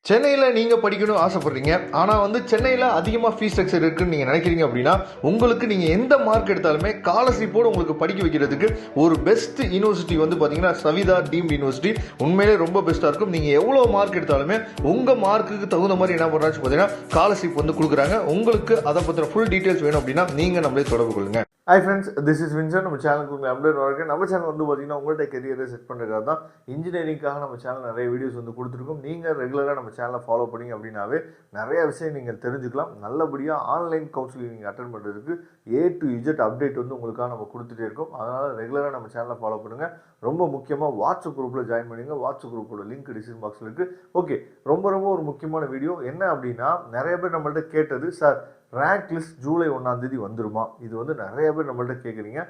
சென்னையில் நீங்கள் படிக்கணும்னு ஆசைப்படுறீங்க, ஆனால் சென்னையில் அதிகமாக ஃபீஸ் ஸ்ட்ரக்சர் இருக்குன்னு நீங்கள் நினைக்கிறீங்க அப்படின்னா, உங்களுக்கு நீங்கள் எந்த மார்க் எடுத்தாலுமே ஸ்காலர்ஷிப்போடு உங்களுக்கு படிக்க வைக்கிறதுக்கு ஒரு பெஸ்ட் யூனிவர்சிட்டி பார்த்தீங்கன்னா சவிதா டீம்டு யூனிவர்சிட்டி உண்மையிலே ரொம்ப பெஸ்ட்டாக இருக்கும். நீங்கள் எவ்வளோ மார்க் எடுத்தாலுமே உங்கள் மார்க்குக்கு தகுந்த மாதிரி என்ன பண்ணுறாச்சு பார்த்தீங்கன்னா ஸ்காலர்ஷிப் கொடுக்குறாங்க. உங்களுக்கு அதை பற்றின ஃபுல் டீட்டெயில்ஸ் வேணும் அப்படின்னா நீங்கள் நம்மளே தொடர்பு கொள்ளுங்க. Hi friends, this is Vinson. நம்ம சேனலுக்கு உங்களை அப்டேட் வரக்கு நம்ம சேனல் பார்த்தீங்கன்னா உங்கள்கிட்ட கெரியரை செட் பண்ணுறதுக்காக தான். இன்ஜினியரிங்காக நம்ம சேனல் நிறைய வீடியோஸ் கொடுத்துருக்கோம். நீங்கள் ரெகுலராக நம்ம சேனலை ஃபாலோ பண்ணி அப்படின்னாவே நிறைய விஷயம் நீங்கள் தெரிஞ்சுக்கலாம். நல்லபடியாக ஆன்லைன் கவுன்சிலிங் நீங்கள் அட்டன் பண்ணுறதுக்கு A to Z அப்டேட் உங்களுக்காக நம்ம கொடுத்துட்டே இருக்கோம். அதனால் ரெகுலராக நம்ம சேனலை ஃபாலோ பண்ணுங்கள். ரொம்ப முக்கியமாக வாட்ஸ்அப் குரூப்பில் ஜாயின் பண்ணுங்க. வாட்ஸ்அப் குரூப்போட லிங்க் டிஸ்கிரிப்ஷன் பாக்ஸில் இருக்குது. ஓகே, ரொம்ப ஒரு முக்கியமான வீடியோ என்ன அப்படின்னா, நிறைய பேர் நம்மள்ட்ட கேட்டது, சார் ரேங்க் லிஸ்ட் ஜூலை 1 வந்துருமா? இது நிறைய பேர் நம்மள்ட்ட கேட்குறீங்க.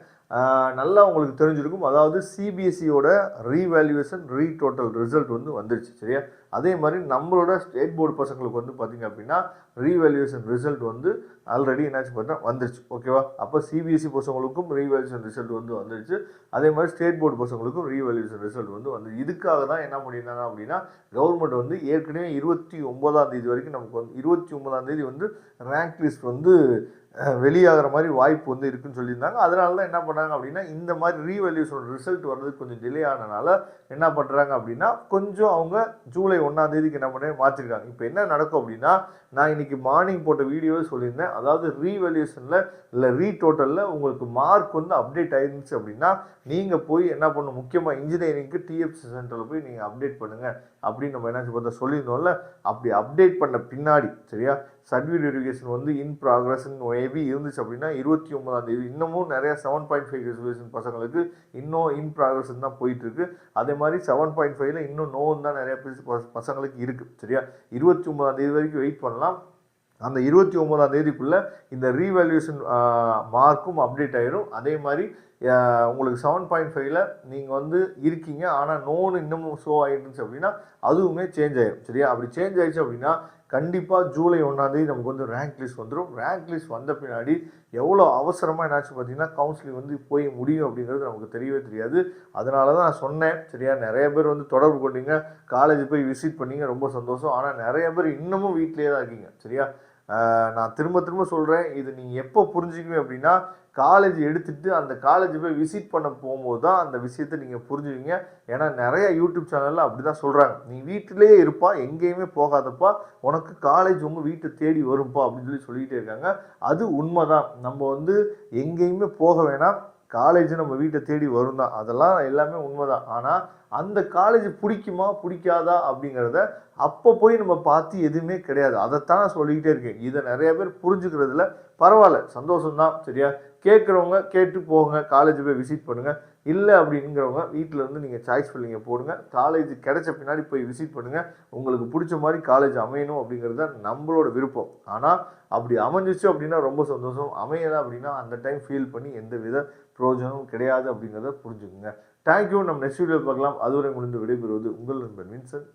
நல்லா உங்களுக்கு தெரிஞ்சிருக்கும். அதாவது சிபிஎஸ்சியோட ரீவேல்யூவேஷன் ரீடோட்டல் ரிசல்ட் வந்துருச்சு, சரியா? அதே மாதிரி நம்மளோட ஸ்டேட் போர்டு பசங்களுக்கு பார்த்தீங்க அப்படின்னா ரீவேல்யூவேஷன் ரிசல்ட் ஆல்ரெடி என்னாச்சு பார்த்தீங்கன்னா வந்துருச்சு, ஓகேவா? அப்போ சிபிஎஸ்சி பசங்களுக்கும் ரீவேல்யூவேஷன் ரிசல்ட் வந்துருச்சு. அதே மாதிரி ஸ்டேட் போர்டு பசங்களுக்கும் ரீவேல்யூவேஷன் ரிசல்ட் வந்து இதுக்காக தான் என்ன பண்ணியிருந்தாங்க அப்படின்னா, கவர்மெண்ட் ஏற்கனவே 29 வரைக்கும் நமக்கு 29 ரேங்க் லிஸ்ட் வெளியாகிற மாதிரி வாய்ப்பு இருக்குன்னு சொல்லியிருந்தாங்க. அதனால தான் என்ன பண்ணாங்க அப்படின்னா, இந்த மாதிரி ரீவேல்யூஷன் ரிசல்ட் வர்றதுக்கு கொஞ்சம் டிலே ஆனதுனால என்ன பண்ணுறாங்க அப்படின்னா, கொஞ்சம் அவங்க ஜூலை 1 என்ன பண்ணுறாங்க மாற்றிருக்காங்க. இப்போ என்ன நடக்கும் அப்படின்னா, நான் இன்னைக்கு மார்னிங் போட்ட வீடியோவே சொல்லியிருந்தேன். அதாவது ரீவேல்யூஷனில் இல்லை ரீடோட்டலில் உங்களுக்கு மார்க் அப்டேட் ஆயிருந்துச்சு அப்படின்னா நீங்கள் போய் என்ன பண்ணணும், முக்கியமாக இன்ஜினியரிங்க்கு டிஎஃப்சி சென்டரில் போய் நீங்கள் அப்டேட் பண்ணுங்கள் அப்படின்னு நம்ம என்ன பார்த்தா சொல்லியிருந்தோம்ல. அப்படி அப்டேட் பண்ண பின்னாடி, சரியா, certificate verification in progress maybe இருந்துச்சு அப்படின்னா 29 இன்னமும் நிறைய 7.5 ரிசர்வேஷன் பசங்களுக்கு இன்னும் இன் ப்ராக்ரஸ் தான் போயிட்டு இருக்கு. அதே மாதிரி 7.5ல இன்னும் நோன் தான் நிறைய பசங்களுக்கு இருக்கு, சரியா? 29 வரைக்கும் வெயிட் பண்ணலாம். அந்த 29 இந்த ரீவேல்யூஷன் மார்க்கும் அப்டேட் ஆயிரும். அதே மாதிரி உங்களுக்கு 7.5ல நீங்கள் இருக்கீங்க, ஆனால் நோன் இன்னமும் ஷோ ஆகிருந்துச்சு அப்படின்னா அதுவுமே சேஞ்ச் ஆயிடும், சரியா? அப்படி சேஞ்ச் ஆயிடுச்சு அப்படின்னா கண்டிப்பாக ஜூலை 1 நமக்கு ரேங்க் லிஸ்ட் வந்துடும். ரேங்க் லிஸ்ட் வந்த பின்னாடி எவ்வளோ அவசரமாக என்னாச்சு பார்த்தீங்கன்னா கவுன்சிலிங் போய் முடியும் அப்படிங்கிறது நமக்கு தெரியவே தெரியாது. அதனால தான் நான் சொன்னேன், சரியா? நிறைய பேர் தொடர்பு கொண்டீங்க, காலேஜ் போய் விசிட் பண்ணீங்க, ரொம்ப சந்தோஷம். ஆனால் நிறைய பேர் இன்னமும் வீட்டிலே தான் இருக்கீங்க, சரியா? நான் திரும்ப சொல்கிறேன், இது நீங்கள் எப்போ புரிஞ்சுக்குவீங்க அப்படின்னா, காலேஜ் எடுத்துகிட்டு அந்த காலேஜ் போய் விசிட் பண்ண போகும்போது தான் அந்த விஷயத்தை நீங்கள் புரிஞ்சுவீங்க. ஏன்னா நிறைய யூடியூப் சேனலில் அப்படி தான் சொல்கிறாங்க, நீ வீட்டிலே இருப்பா, எங்கேயுமே போகாதப்பா, உனக்கு காலேஜ் வீட்டை தேடி வரும்பா அப்படின்னு சொல்லிகிட்டே இருக்காங்க. அது உண்மை தான். நம்ம எங்கேயுமே போக வேணாம், காலேஜ் நம்ம வீட்டை தேடி வரும் தான், அதெல்லாம் எல்லாமே உண்மைதான். ஆனால் அந்த காலேஜ் பிடிக்குமா பிடிக்காதா அப்படிங்கிறத அப்போ போய் நம்ம பார்த்து எதுவுமே கிடையாது. அதைத்தான் நான் சொல்லிக்கிட்டே இருக்கேன். இதை நிறைய பேர் புரிஞ்சுக்கிறதுல பரவாயில்ல, சந்தோஷம்தான், சரியா? கேட்குறவங்க கேட்டு போங்க, காலேஜ் போய் விசிட் பண்ணுங்கள். இல்லை அப்படிங்கிறவங்க வீட்டில் நீங்கள் சாய்ஸ் ஃபில்லிங்கை போடுங்க. காலேஜ் கிடைச்ச பின்னாடி போய் விசிட் பண்ணுங்கள். உங்களுக்கு பிடிச்ச மாதிரி காலேஜ் அமையணும் அப்படிங்கிறது தான் நம்மளோட விருப்பம். ஆனால் அப்படி அமைஞ்சிச்சு அப்படின்னா ரொம்ப சந்தோஷம். அமையலை அப்படின்னா அந்த டைம் ஃபீல் பண்ணி எந்த வித பிரயோஜனமும் கிடையாது அப்படிங்கிறத புரிஞ்சுக்குங்க. தேங்க்யூ. நம்ம நெக்ஸ்ட் வீடியோ பார்க்கலாம். அதுவரை முடிந்து விடைபெறுவது உங்கள் நண்பன் வின்சன்.